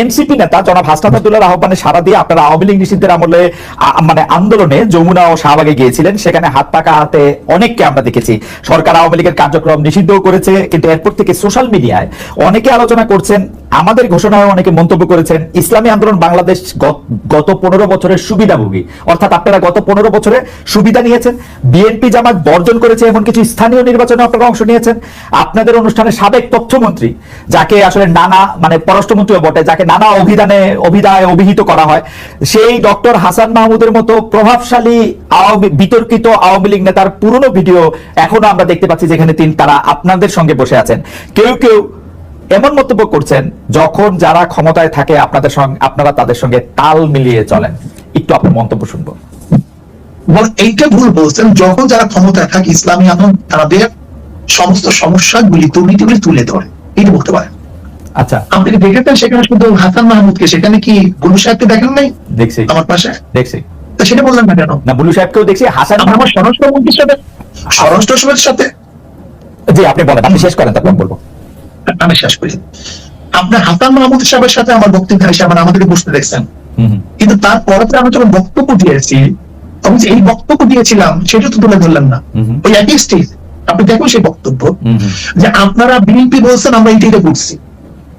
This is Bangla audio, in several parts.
এনসিপি নেতা জনাব হাসনাত আব্দুল্লাহর আহ্বানে সাড়া দিয়ে আপনারা আওয়ামী লীগ নিষিদ্ধের আমলে মানে আন্দোলনে যমুনা ও শাহবাগে গিয়েছিলেন। সেখানে হাত পাকা হাতে অনেককে আমরা দেখেছি। সরকার আওয়ামী লীগের কার্যক্রম নিষিদ্ধ করেছে, কিন্তু এরপর থেকে সোশ্যাল মিডিয়ায় অনেকে আলোচনা করছেন, আমাদের ঘোষণায় অনেকে মন্তব্য করেছেন ইসলামী আন্দোলন বাংলাদেশ গত 15 বছরের সুবিধাভোগী, অর্থাৎ আপনারা গত 15 বছরে সুবিধা নিয়েছেন। বিএনপি জামাত বর্জন করেছে, এমন কিছু স্থানীয় নির্বাচনে আপনারা অংশ নিয়েছেন। আপনাদের অনুষ্ঠানে সাবেক তথ্যমন্ত্রী, যাকে আসলে নানা মানে পররাষ্ট্রমন্ত্রীও বটে, যাকে নানা অভিধায় অভিহিত করা হয়, সেই ডক্টর হাসান মাহমুদের মতো প্রভাবশালী বিতর্কিত আওয়ামী লীগ নেতার পুরনো ভিডিও এখনো আমরা দেখতে পাচ্ছি, যেখানে তারা আপনাদের সঙ্গে বসে আছেন। কেউ কেউ এমন মন্তব্য করছেন যখন যারা ক্ষমতায় থাকে আপনারা তাদের সঙ্গে তাল মিলিয়ে চলেন। একটু আপনার মন্তব্য শুনবো। এইটা ভুল বলছেন। যখন যারা ক্ষমতায় থাকে ইসলামী আন্দোলন তাদের সমস্ত সমস্যাগুলি দুর্নীতিগুলি তুলে ধরে, এটা বলতে পারেন। আচ্ছা, আপনি দেখেছেন সেখানে শুধু হাসান মাহমুদকে, সেখানে কি বুলু সাহেবকে দেখেন নাই? দেখছি, আমার পাশে দেখছি। তো সেটা বললেন না কেন? না, বুলু সাহেবকেও দেখছি, হাসান আমার স্বরাষ্ট্রমন্ত্রীর সাথে সাথে জি আপনি বলেন, আপনি শেষ করেন তারপর বলবো। আমি শেষ করি। আপনার হাসান মাহমুদ সাহেবের সাথে আমার বক্তব্য হিসেবে আমাদেরকে বুঝতে দেখছেন, কিন্তু তারপরে আমি যখন বক্তব্য দিয়েছি, আমি যে এই বক্তব্য দিয়েছিলাম সেটা তো তুলে ধরলেন না। ওই একই স্টেজ আপনি দেখুন সেই বক্তব্য, যে আপনারা বিএনপি বলছেন আমরা এইটা করছি,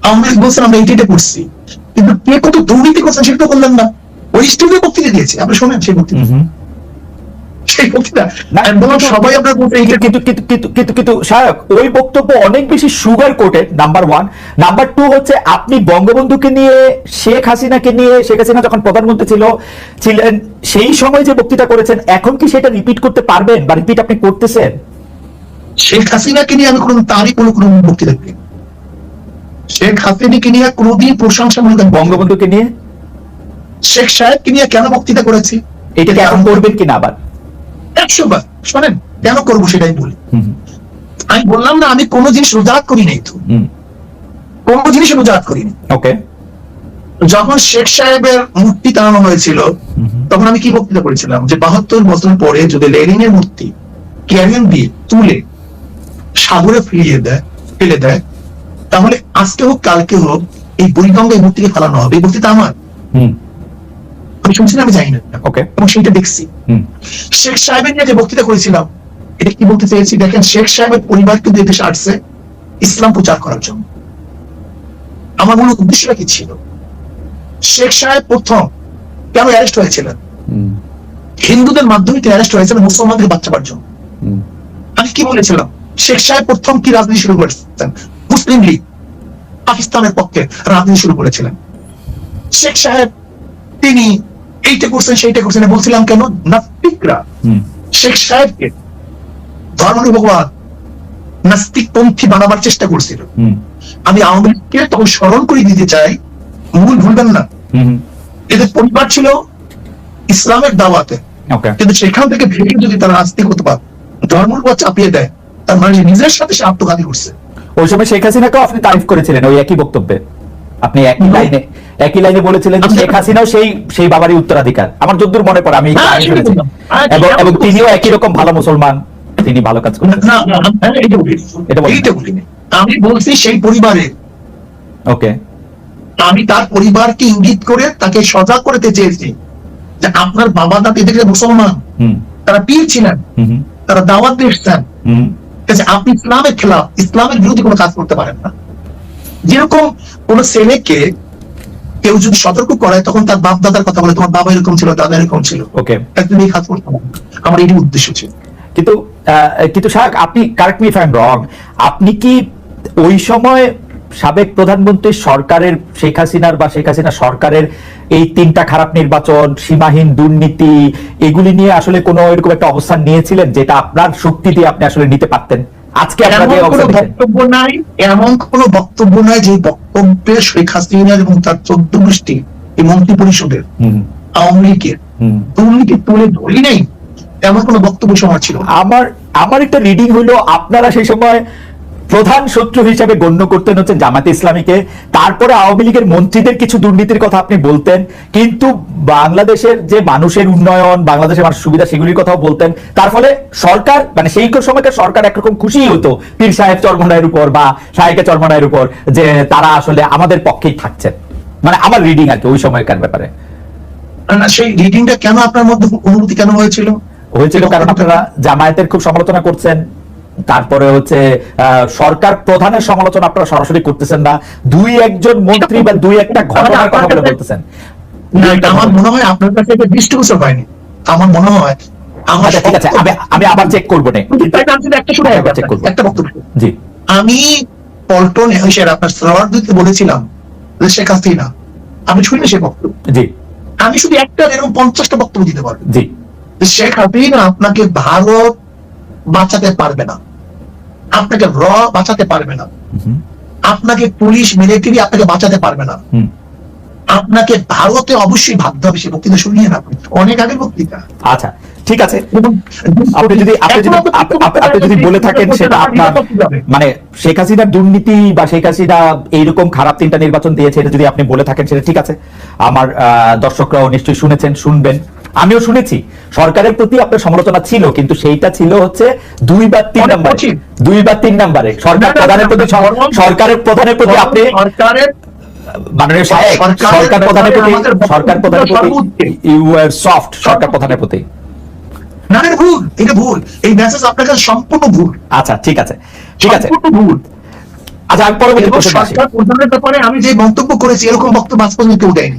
আওয়ামী লীগ বলছেন আমরা এইটা করছি, কিন্তু কে কত দুর্নীতি করছেন সেটা তো বললেন না। ওই স্টেজে বক্তৃতা দিয়েছি, আপনি শোনেন সেই বক্তৃতা। ওই বক্তব্য অনেক বেশি সুগার কোটেড, নাম্বার 1। নাম্বার 2 হচ্ছে আপনি বঙ্গবন্ধুকে নিয়ে, শেখ হাসিনাকে নিয়ে, শেখ হাসিনা যখন প্রধানমন্ত্রী ছিলেন সেই সময় যে বক্তৃতা করেছেন, এখন কি সেটা রিপিট করতে পারবেন বা রিপিট আপনি করতেছেন? শেখ হাসিনাকে নিয়ে আমি তারই কোনো বক্তৃতা করি। শেখ হাসিনাকে নিয়ে কোনোদিন প্রশংসামূলক, বঙ্গবন্ধুকে নিয়ে, শেখ সাহেবকে নিয়ে কেন বক্তৃতা করেছি, এটা কি এখন করবেন কিনা আবার? 100 বার শোনেন, কেন করবো সেটাই বলি। আমি বললাম না আমি কোনো জিনিস রোজাত করি নাই, তো কোনো জিনিস রোজাত করিনি। ওকে, যখন শেখ সাহেবের মূর্তি টানানো হয়েছিল তখন আমি কি বক্তৃতা করেছিলাম, যে 72 বছর পরে যদি লেনিনের মূর্তি ক্যারিয়ান দিয়ে তুলে সাগরে ফেলে দেয়, তাহলে আজকে হোক কালকে হোক এই বুড়িগঙ্গা এই মূর্তিকে ফেলানো হবে। এই বক্তৃতা আমার, আমি শুনছি না, আমি জানি না, এবং সেইটা দেখছি। শেখ সাহেবের নিয়ে যে বক্তৃতা করেছিলাম, এটা কি বলতে চেয়েছি দেখেন, শেখ সাহেবের পরিবার কিন্তু দেশে আসছে ইসলাম প্রচার করার জন্য। আমার মূল উদ্দেশ্যটা কি ছিল? শেখ সাহেব প্রথম কেন অ্যারেস্ট হয়েছিলেন? হিন্দুদের মাধ্যমে তিনি অ্যারেস্ট হয়েছিলেন মুসলমানদের বাচ্চা পাওয়ার জন্য। আমি কি বলেছিলাম? শেখ সাহেব প্রথম কি রাজনীতি শুরু করেছেন? মুসলিম লীগ, পাকিস্তানের পক্ষে রাজনীতি শুরু করেছিলেন। শেখ সাহেব তিনি এইটা করছেন সেইটা করছেন বলছিলাম কেন? নাস্তিকরা শেখ সাহেবকে ধর্মনিরপেক্ষবাদ নাস্তিকপন্থী বানাবার চেষ্টা করছিল। আমি আওয়ামী লীগকে তখন স্মরণ করে দিতে চাই, মূল ভুলবেন না, এদের পরিবার ছিল ইসলামের দাওয়াতে, কিন্তু সেখান থেকে ভেঙে যদি তারা নাস্তিক হতে পারে, ধর্মের উপর চাপিয়ে দেয়, তার মানে নিজের সাথে সে আত্মঘাতী করছে। ওই সময় শেখ হাসিনাকেও আপনি তারিফ করেছিলেন ওই একই বক্তব্যে। আপনি একই লাইনে বলেছিলেন যে শেখ হাসিনাও সেই বাবারই উত্তরাধিকার। আমার যদ্দূর মনে পড়ে আমি এবং তিনিও একই রকম ভালো মুসলমান, তিনি ভালো কাজ করেন। আমি বলছি সেই পরিবারে, ওকে, আমি তার পরিবারকে ইঙ্গিত করে তাকে সজাগ করতে চেয়েছি যে আপনার বাবা দাদি দেখলে মুসলমান, তারা পীর ছিলেন, তারা দাওয়াত দিয়ে এসেছেন, আপনি ইসলামের খেলাফ, ইসলামের বিরোধী কোনো কাজ করতে পারেন না। যেরকম কোন ছেলেকে কেউ যদি সতর্ক করে তখন তার বাপ দাদার কথা বলে, তোমার বাবা এরকম ছিল, দাদা এরকম ছিল, একদম এই কাজ করতে পারেন। আমার এই উদ্দেশ্য ছিল। কিন্তু শাহ, আপনি correct me if I am রং, আপনি কি ওই সময় সাবেক প্রধানমন্ত্রী সরকারের শেখ হাসিনা সরকারের এই 3টা খারাপ নির্বাচন, সীমাহীন দুর্নীতি, এগুলি নিয়ে আসলে কোনো এরকম একটা অবস্থান নিয়েছিলেন যেটা আপনার শক্তি দিয়ে আপনি আসলে নিতে পারতেন? আজকে বক্তব্য নাই, এমন কোন বক্তব্য নাই যে বক্তব্যে শেখ হাসিনা এবং তার 14 গোষ্ঠী এই মন্ত্রী পরিষদের আওয়ামী লীগের দুর্নীতি তুলে ধরি নেই, এমন কোন বক্তব্য সময় ছিল। আমার একটা রিডিং হলো আপনারা সেই সময় প্রধান শত্রু হিসেবে গণ্য করতেন হচ্ছে জামাতে ইসলামীকে, তারপরে আওয়ামী লীগের মন্ত্রীদের কিছু দুর্নীতির কথা আপনি বলতেন, কিন্তু বাংলাদেশের যে মানুষের উন্নয়ন, বাংলাদেশের মানুষের সুবিধা, সেগুলির কথাও বলতেন। তার ফলে সরকার, মানে সেই সময়কার সরকার একরকম খুশি হতো পীর সাহেব চরমনায়ের উপর বা শাহেকে চরমনায়ের উপর, যে তারা আসলে আমাদের পক্ষেই থাকছেন। মানে আমার রিডিং আর কি ওই সময়কার ব্যাপারে না, সেই রিডিংটা কেন আপনার মধ্যে অনুভূতি কেন হয়েছিল? কারণ আপনারা জামায়াতের খুব সমালোচনা করছেন, তারপরে হচ্ছে সরকার প্রধানের সমালোচনা আপনারা সরাসরি করতেছেন না, দুই একজন মন্ত্রী বা দুই একটা ঘটনার কথা বলে বলতেছেন। না, এটা আমার মনে হয় আপনার কাছে এটা দৃষ্টিগোচর হয়নি। আমার মনে হয় আচ্ছা ঠিক আছে, আমি আবার চেক করবো না, একটা বক্তব্য। জি আমি পল্টন এসে আপনার সালাওয়ার দিতে বলেছিলাম যে শেখ হাসিনা, আমি শুনি সে বক্তব্য, জি আমি শুধু একটা এরকম 50টা বক্তব্য দিতে পারবো জি যে শেখ হাসিনা আপনাকে ভারত বাঁচাতে পারবে না, আপনাকে বাঁচাতে পারবে না, আপনাকে পুলিশ মিলিটারি আপনাকে বাঁচাতে পারবে না, আপনাকে ভারতে অবশ্যই ভাবতে হবে। সে বক্তৃতা শুনিয়ে না, অনেক আগের বক্তৃতা। আচ্ছা ঠিক আছে, আপনি যদি বলে থাকেন সেটা আপনার মানে শেখ হাসিনার দুর্নীতি বা শেখ হাসিনা এইরকম খারাপ 3টা নির্বাচন দিয়েছে, এটা যদি আপনি বলে থাকেন সেটা ঠিক আছে। আমার দর্শকরাও নিশ্চয়ই শুনেছেন, শুনবেন, আমিও শুনেছি সরকারের প্রতি আপনার সমালোচনা ছিল, কিন্তু সেইটা ছিল হচ্ছে 2 বা 3 নম্বরে, 2 বা 3 নম্বরে সরকারের প্রতি আপনি মাননীয় সাহেব সরকার প্রধানের প্রতি ইউ আর সফট, সরকার প্রধানের প্রতি। না, এটা ভুল, এটা ভুল, এই মেসেজ আপনার কাছে সম্পূর্ণ ভুল। আচ্ছা ঠিক আছে, ঠিক আছে, সম্পূর্ণ ভুল। আচ্ছা আমি পরবর্তী প্রশ্ন আসি। সরকার প্রধানের ব্যাপারে আমি যে মন্তব্য করেছি এরকম বক্তব্য আজ পর্যন্ত কেউ দেয়নি।